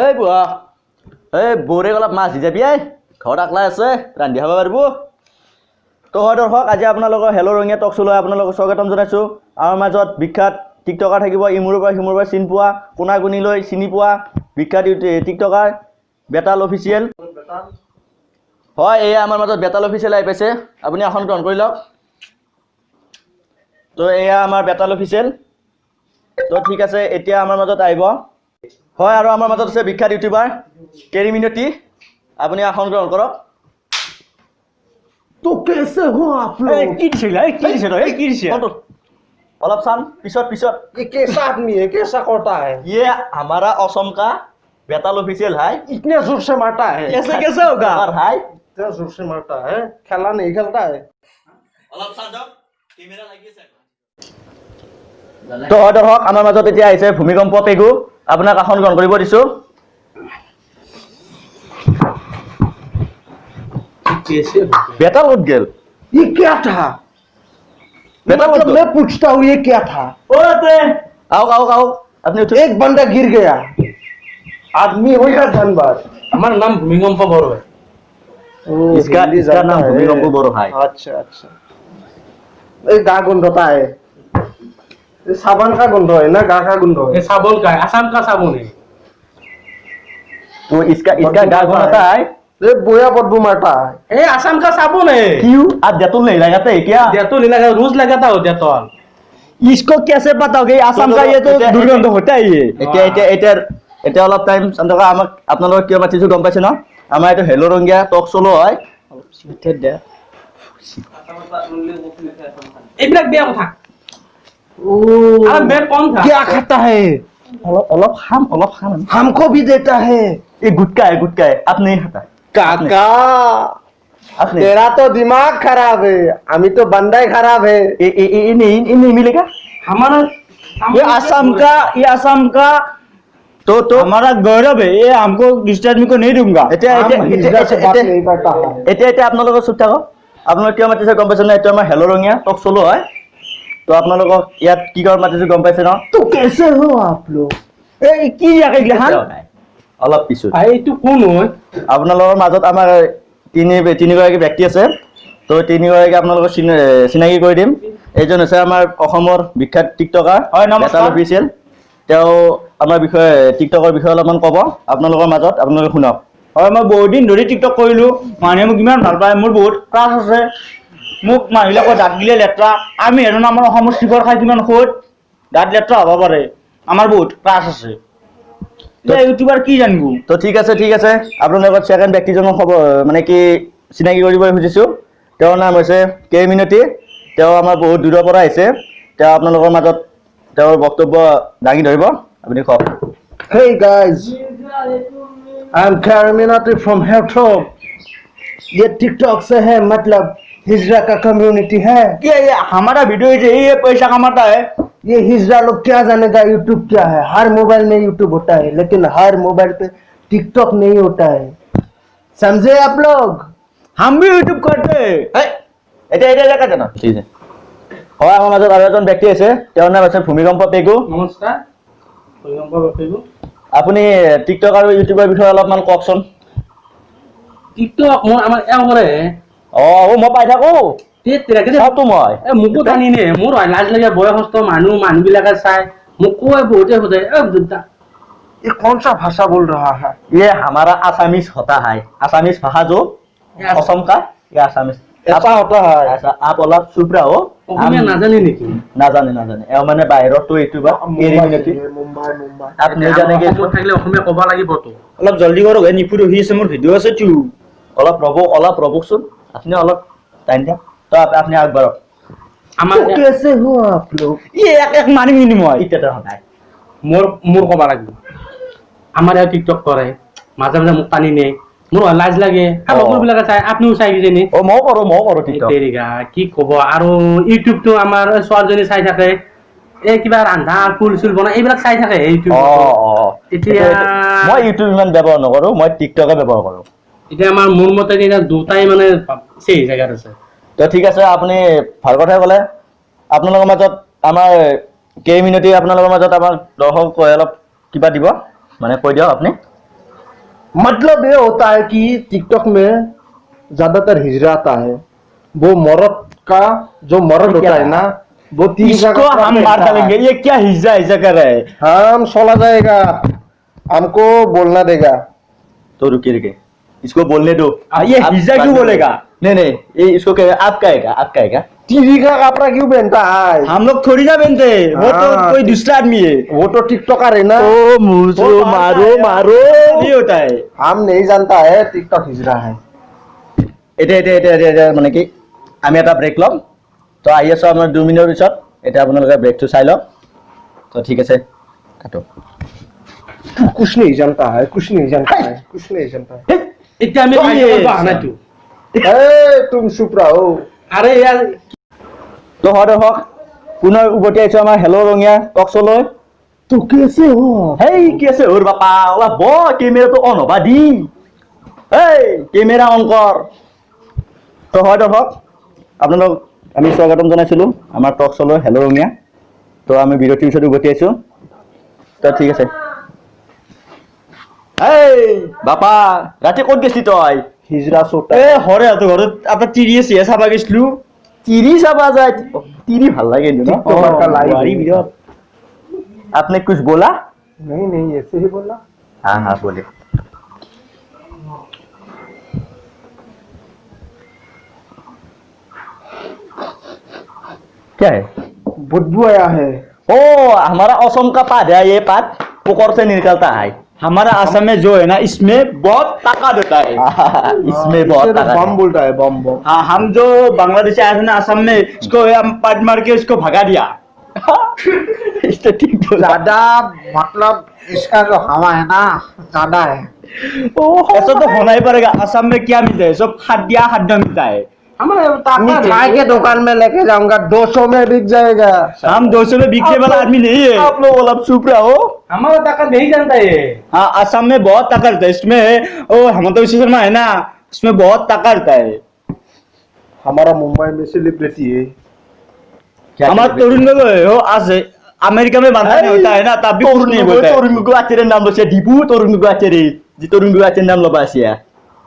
এই বুঢ়া এই বৌৰেক অলপ মাছ দি যাবি ঘৰত আকলা আছে ৰান্ধি খাব পাৰিব। তো হয় দৰ্শক, আজি আপোনালোকৰ হেল্ল' ৰঙীয়া টক শ্ব' লৈ আপোনালোকক স্বাগতম জনাইছোঁ। আমাৰ মাজত বিখ্যাত টিকটকাৰ থাকিব, ইমূৰৰ পৰা সিমূৰৰ পৰা চিনি পোৱা, কোনা কোনিলৈ চিনি পোৱা বিখ্যাত টিকটকাৰ বেতাল অফিচিয়েল। হয়, এয়া আমাৰ মাজত বেতাল অফিচিয়েল আহি পাইছে, আপুনি আসন গ্ৰহণ কৰি লওক। তো এয়া আমাৰ বেতাল অফিচিয়েল। তো ঠিক আছে, এতিয়া আমাৰ মাজত আহিব। হয়, আৰু আমাৰ মাজত আছে বিখ্যাত ইউটিউবাৰ কেৰি মিনতি, আপুনি আসন গ্ৰহণ কৰক। तो कैसे हो आप लोग? কি দিছে অলপ চাম পিছত পিছত। ये कैसा आदमी है? कैसा करता है? ये हमारा असम का बेताल ऑफिशियल है। इतने जोर से मारता है? कैसे कैसे होगा भाई? इतना जोर से मारता है, खेला नहीं खेलता है। তো দৰ্শক, আমাৰ মাজত এতিয়া আহিছে ভূমিকম্প পেগু, আপোনাক আসন গ্ৰহণ কৰিব দিছোঁ। कैसे? बेताल उठ गेल। ये क्या था? बेताल उठ मतलब गेल। मैं पूछता हूँ ये क्या था? आओ आओ आओ, अपने उठो। एक बंदा गिर गया, आदमी हो या जानवर? हमारा नाम भूमिकंप बोरो है। इसका नाम भूमिकंप बोरो है। अच्छा अच्छा। ये गा गंध होता है, ये साबुन का गंध है ना, गा का गंध ये है? साबुन का है, असम का साबुन है। तो इसका गा कौन आता है? ये बोया बदबू मारता है। ये असम का साबुन है। क्यों आप डेटोल नहीं लगाते क्या? डेटोल नहीं लगा, रोज लगाता हो डेटोल। इसको कैसे पता होगा? आसाम का ये तो दुर्गंध होता है। ये এতিয়া অলপ টাইম চন্দ্ৰকা, আমাক আপোনালোকক কিয় মাতিছোঁ গম পাইছে ন? আমাৰ এইটো হেল্ল' ৰঙীয়া টক শ্ব' হয়। এইবিলাক বেয়া কথা। আর मैं कौन था? क्या खाता है? অলপ খাম हमको भी देता है। ये गुटका है आप नहीं खाता। काका, आपने तेरा तो दिमाग खराब है, अमी तो बंदा ही खराब है। ये नहीं मिलेगा। हमारा ये आसाम का तो हमारा गौरव है, ये हमको दूसरे आदमी को नहीं दूंगा। हम हिजड़ा से बात नहीं करता है। এতিয়া আপোনালোকৰ চুপ থাকক। আপোনালোক কিয় মাতিছে গম পাইছে ন? এইটো আমাৰ হেল্ল' ৰঙীয়া টক শ্ব' হয়। তো আপোনালোকক ইয়াত কি কাৰণ মাতিছোঁ গম পাইছে ন? तो कैसे हो आप लोग? কি ইয়াকে গিলাখান? অলপ পিছত এইটো কোন হয়? আপোনালোকৰ মাজত আমাৰ তিনিগৰাকী ব্যক্তি আছে। তো তিনিগৰাকী আপোনালোকক চিনাকি কৰি দিম। এইজন হৈছে আমাৰ অসমৰ বিখ্যাত টিকটকাৰ হয়, নমস্কাৰ। বেতাল অফিচিয়েল। তেওঁ আমাৰ বিষয়ে টিকটকৰ বিষয়ে অলপমান ক'ব আপোনালোকৰ মাজত, আপোনালোকে শুনক। হয়, মই বহুত দিন ধৰি টিকটক কৰিলোঁ, মানুহে মোক ইমান ভাল পায়, মোৰ বহুত ক্ৰাছ আছে। মোক মানুহবিলাকৰ দাঁত গিলে লেতেৰা, আমি হেনো আমাৰ অসমৰ চিপৰ খাই কিমান সোঁত দাঁত লেতেৰা হ'ব পাৰে, আমাৰ বহুত ক্ৰাছ আছে। ইউটিউবাৰ কি জানিব? তো ঠিক আছে আপোনালোকৰ ছেকেণ্ড ব্যক্তিজনৰ খবৰ মানে কি চিনাকি কৰিবলৈ খুজিছোঁ। তেওঁৰ নাম হৈছে কে মিনতি। তেওঁ আমাৰ বহুত দূৰৰ পৰা আহিছে। তেওঁ আপোনালোকৰ মাজত তেওঁৰ বক্তব্য দাঙি ধৰিব, আপুনি কওক। Hey guys, I'm Karaminati from Heltop. ये टिकटॉक से है, मतलब हिजड़ा का कम्युनिटी है। ये हमारा वीडियो से ये पैसा कमाता है। ये हिजड़ा लोग क्या जानेगा यूट्यूब क्या है? हर मोबाइल में यूट्यूब होता है, लेकिन हर मोबाइल पे टिकटॉक नहीं होता है, समझे आप लोग? हम भी यूट्यूब करते हैं। এতিয়া কাটে ন? ঠিক আছে। হয়, আমাৰ মাজত আৰু এজন ব্যক্তি আছে, তেওঁৰ নাম আছে ভূমিকম্প পেগু। নমস্কাৰ। ভূমিকম্প পেগু। আপুনি টিকটক আৰু ইউটিউবৰ বিষয়ে অলপমান কওকচোন। টিকটক মোৰ আমাৰ এওঁৰে। মই পাই থাকোঁ, চাওঁতো মই। মোকো টানি নে, মোৰ লাজ লাগে, বয়সস্থ মানুহবিলাকে চাই মোক কয়, বহুতে সোধে ये कौन सा भाषा बोल रहा है? ये हमारा आसामीज होता है, आसामीज भाषा जो असम का, ये आसामीज ऐसा होता है। ऐसा। आप অলপ চুপ रहो। অসমীয়া নাজানে নেকি? নাজানে এওঁ মানে বাহিৰতো ইউটিউবাৰ কেৰি মিনতি। मुंबई मुंबई आप नहीं जानेंगे অসমত থাকিলে অসমীয়া ক'ব লাগিবতো। অলপ জলদি কৰক, নিফুট হৈ আছে, মোৰ ভিডিঅ' আছে তো। অলপ ৰ'বকচোন, আপুনি অলপ টাইম দিয়ক। তো আপুনি আগবাঢ়ক। আমাৰ तो कैसे हो आप लोग? এক মাৰিম কিন্তু মই। এতিয়া সদায় মোৰ ক'ব লাগিব। আমাৰ ইয়াত টিকটক কৰে, মাজে মাজে মোক টানি নে, মোৰ লাজ লাগে। লগৰবিলাকে চাই, আপুনিও চাই কিজানি। ময়ো কৰোঁ টিকটক। তেৰিকা কি ক'ব। আৰু ইউটিউবটো আমাৰ ছোৱালীজনী চাই থাকে, এই কিবা ৰান্ধা ফুল চুল বনাই এইবিলাক চাই থাকে ইউটিউব। এতিয়া মই ইউটিউব ইমান ব্যৱহাৰ নকৰোঁ, মই টিকটকে ব্যৱহাৰ কৰোঁ। এতিয়া আমাৰ মোৰ মতে এতিয়া দুটাই মানে সেই জেগাত আছে। তো ঠিক আছে, আপুনি ভাল কথাই ক'লে। আপোনালোকৰ মাজত আমাৰ কে মিনতি, আপোনালোকৰ মাজত আমাৰ দৰ্শক অলপ কিবা দিব, মানে কৈ দিয়ক আপুনি। मतलब ये होता है कि टिकटॉक में ज्यादातर हिजरा आता है, वो मर्द का जो मर्द होता है ना, वो तीन का इसको कपड़ा हम पहनता मार डालेंगे, है। ये क्या हिज्जा हिज्जा कर रहा है। हम सोला जाएगा, हमको बोलना देगा। तो रुकिए इसको बोलने दो। ये आप हिज्जा बात क्यों करो। बोलेगा? नहीं ये इसको कहेगा आप कहेगा टीवी का कपड़ा क्यों पहनता है? हम लोग थोड़ी ना पहनते, वो तो हाँ। कोई दूसरा आदमी है। वो तो टिकटॉकर है ना। ओ मुझो वो मारो मारो नहीं होता है। हम नहीं जानता है टिकटॉक हिजरा है। এতিয়া মানে কি আমি এটা ব্ৰেক ল'ম। তো আহি আছোঁ আপোনাৰ 2 মিনিটৰ পিছত। এতিয়া আপোনালোকে ব্ৰেকটো চাই লওক। তো ঠিক আছে কাটো। तू कुछ नहीं जानता है, कुछ नहीं जानता है, कुछ नहीं जानता है। এতিয়া আমি Yes. কাজিয়া কৰিব অহা নাইতো। तुम चुप रहो। আৰে ইয়াৰ তো হয় দৰ্শক পুনৰ উভতি আহিছোঁ আমাৰ হেল্ল' ৰঙীয়া টক শ্ব'লৈ। तो कैसे हो? হেই কি আছে ওৰ বাপা ওলা ব কেমেৰাটো অন হবা দি এই কেমেৰা অন কৰ। তো হয় দৰ্শক আপোনালোক আমি স্বাগতম জনাইছিলোঁ আমাৰ টক শ্ব'লৈ হেল্ল' ৰঙীয়া। তো আমি বিৰতিৰ পিছত উভতি আহিছোঁ। তো ঠিক আছে। এই বাপা ৰাতি ক'ত গেছি তই? हिजरा सोटा। এ হৰে আতো ঘৰত আপোনাৰ তিৰি আছে চাবা গৈছিলো। তিৰি চাবা যায় তিৰি ভাল লাগে কিন্তু ন? টিকটকৰ का लाइव বোৱাৰী है। বিৰত। आपने कुछ बोला? नहीं ऐसे ही बोला। हाँ बोले। क्या है? बदबू आया है। ओ हमारा असम का पात है, ये पात पोखर से निकलता है। हमारा असम में जो है ना इसमें बहुत ताकत होता है। इसमें बहुत इसे तो ताकत बम है। बोलता है, बम बम। हाँ हम जो बांग्लादेश आए थे ना असम में, इसको हम पाट मार के इसको भगा दिया। इससे ठीक बोला। ज्यादा मतलब इसका जो हवा है ना ज्यादा है। ऐसा तो होना ही पड़ेगा। असम में क्या मिलता है? सब खाद्य मिलता है। আমাৰ তাকত मिठाई के दुकान में लेके जाऊंगा, 200 में बिक जाएगा। हम 200 में बिकने वाला आदमी नहीं है। आप लोग वाला चुप रहो। আমাৰ তাকত नहीं जानता है। हाँ असम में बहुत ताकत है इसमें। ओ हेमंत विश्व शर्मा है ना, इसमें बहुत ताकत है। हमारा मुंबई में सेलिब्रिटी है। हमारा तरुण गोगोई हो आज अमेरिका में बांधा नहीं होता है ना, तब भी कुछ नहीं बोलता है। তরুণ গগৈ আচার্যের নাম লৈছে ডিপু তরুণ গগৈ আচার্য যে তরুণ গগৈ আচার্যের নাম লবা আছে।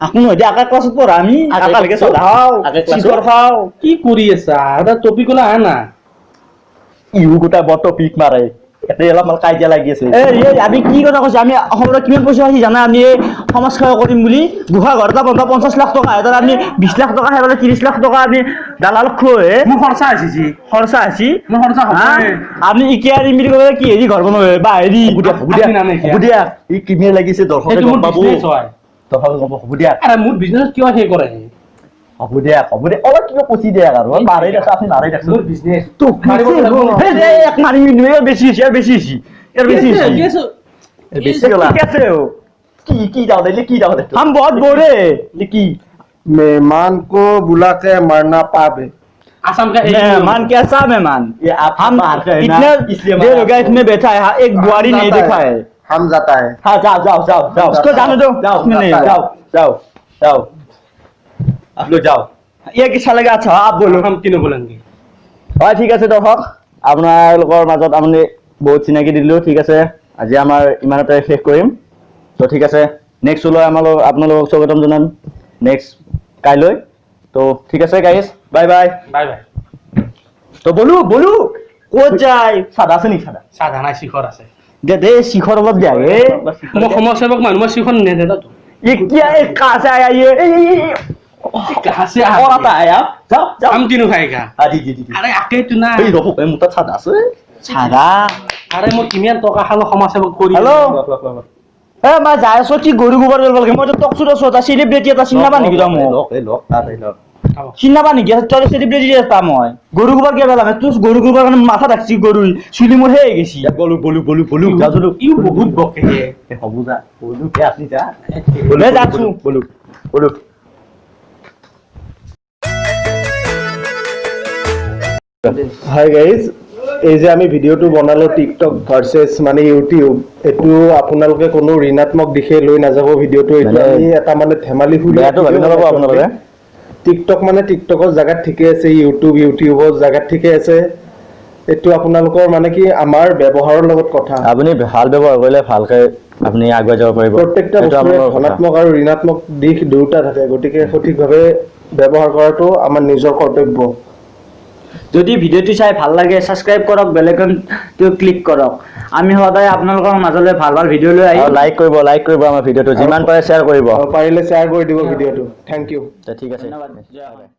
এখন হয়তো আকা ক্লাছত পঢ়া আমি আকা আকালৈকে ক্লাছত? চলাও আকা ক্লাছত? চিকৰ খাও। কি কৰি আছা? এটা টপিক ওলা আহে না। ইহু গোটাই বৰ টপিক মাৰে এতে অলপমান কাজিয়া লাগি আছে। আমি কি কথা কৈছো, আমি অসমত কিমান পইচা পাইছি জানা? আমি এই সমাজ সেৱা কৰিম বুলি গোহা ঘৰ এটা বন্ধা 50 লাখ টকা এটা আমি 20 লাখ টকা হেবালে 30 লাখ টকা আমি দালালক খুৱাই মোৰ খৰচা আহিছে। খৰচা আছি। মোৰ খৰচা হ'বই। আমি ইকিয়া আনিম বুলি ক'লে কি হেৰি ঘৰ বনাব বা হেৰি আপুনি নানে কিয়া? হ'ব দিয়া ই কিমিয়ে লাগিছে দৰ্শকে এইটো গম মোৰ পাব। বিজনেছ হয়। দৰ্শকে গম পাব। হ'ব দিয়া আৰে মোৰ বিজনেছ কিয় সেই কৰে? হ'ব দিয়া অলপ কিবা পচি দিয়া আৰু মাৰি দেখছ আপুনি মাৰি দেখছ। মোৰ বিজনেছ तो মাৰিব कैसे লাগিব। हो? এক মাৰি নিয়ে বেছি হৈছে আৰু বেছি হৈছে ইয়াৰ বেছি হৈছে। বেছি গলা कैसे हो? কি দাও দে কি দাও দে हम बहुत बोरे। কি मेहमान को बुला के मारना पाप है। आसाम का एक मेहमान कैसा मेहमान? ये आप हम बाहर का है ना, इतना इसलिए देर हो मारा गया आपको। इसमें बैठा है, एक बुआरी नहीं देखा है। हम जाता है। हाँ जाओ इसको जाने दो, जाओ इसमें नहीं होगा। जाओ आप लोग जाओ। ये किसा लगा? अच्छा आप बोलो। हम क्यों बोलेंगे? হয় ঠিক আছে দৰ্শক আপোনালোকৰ মাজত আমি বহুত চিনাকি দিলোঁ। ঠিক আছে আজি আমাৰ ইমানতে শেষ কৰিম। তো ঠিক আছে নেক্সট লৈ আপোনালোকক স্বাগতম জনাম নেক্সট কাইলৈ। তো ঠিক আছে guys bye bye. Bye bye. তো বলো ক'ত যায়? চাদা আছে নেকি? চাদা সাধা নাই, শিখৰ আছে। দে শিখৰ অলপ দিয়া হে। মই সমাজসেৱক মানুহ, মই শিখৰ নেদে তো। ये क्या एक कहाँ से आया ये कहाँ से और आता है आप जाओ हम क्यों खाएगा? हाँ दी আরে আকে তো না। এই রকম এই মুতা ছাদা আছে ছাদা আরে মই কিমান টকা খালো সমাজসেৱক কৰি। হেল্ল' এ মই যাই আছো কি গৰু গোবৰ কৰিব লাগে। মই টক চুট আছো এটা চেলিব্ৰিটি এটা চিনাবা নেকি তই মোক? লক তাতে লক চিনাবা নেকি? তই চেলিব্ৰিটি এটা মই গৰু গোবৰ কিয় পেলাম? তোৰ গৰু গোবৰ কাৰণে মাথা ৰাখছি গৰু চুলি মোৰ হে গেছি। বলু যাও চলো ইউ বহুত বকে। হবু যা বলু কে আপনি যা যাচ্ছু বলু হাই গাইজ, এই যে আমি ভিডিঅ'টো বনালো টিকটক ভাৰ্চেছ মানে ইউটিউব, এইটো আপোনালোকে কোনো ঋণাত্মক দিশে লৈ নাযাব ভিডিঅ'টো। এইটো মানে আমি এটা মানে ধেমালি বেয়াটো ভাবি নাপাব আপোনালোকে। টিকটক মানে টিকটকৰ জাগাত ঠিকে আছে, ইউটিউবৰ জাগাত ঠিকে আছে। এইটো আপোনালোকৰ মানে কি আমাৰ ব্যৱহাৰৰ লগত কথা। আপুনি ভাল ব্যৱহাৰ কৰিলে ভালকে আপুনি আগুৱাই যাব পাৰিব প্ৰত্যেকটা সেইটো বস্তুৰে আপোনালোকৰ কথা। ধনাত্মক আৰু ঋণাত্মক দিশ দুয়োটা থাকে, গতিকে সঠিকভাৱে ব্যৱহাৰ কৰাটো আমাৰ নিজৰ কৰ্তব্য। যদি ভিডিঅ'টো চাই ভাল লাগে ছাবস্ক্ৰাইব কৰক, বেল আইকনটো ক্লিক কৰক। আমি সদায় আপোনালোকৰ মাজলৈ ভাল ভাল ভিডিঅ' লৈ আহিম। আৰু লাইক কৰিব আমাৰ ভিডিঅ'টো, যিমান পাৰে শ্বেয়াৰ কৰিব। আৰু পাৰিলে শ্বেয়াৰ কৰি দিব ভিডিঅ'টো। Thank you. ঠিক আছে ধন্যবাদ।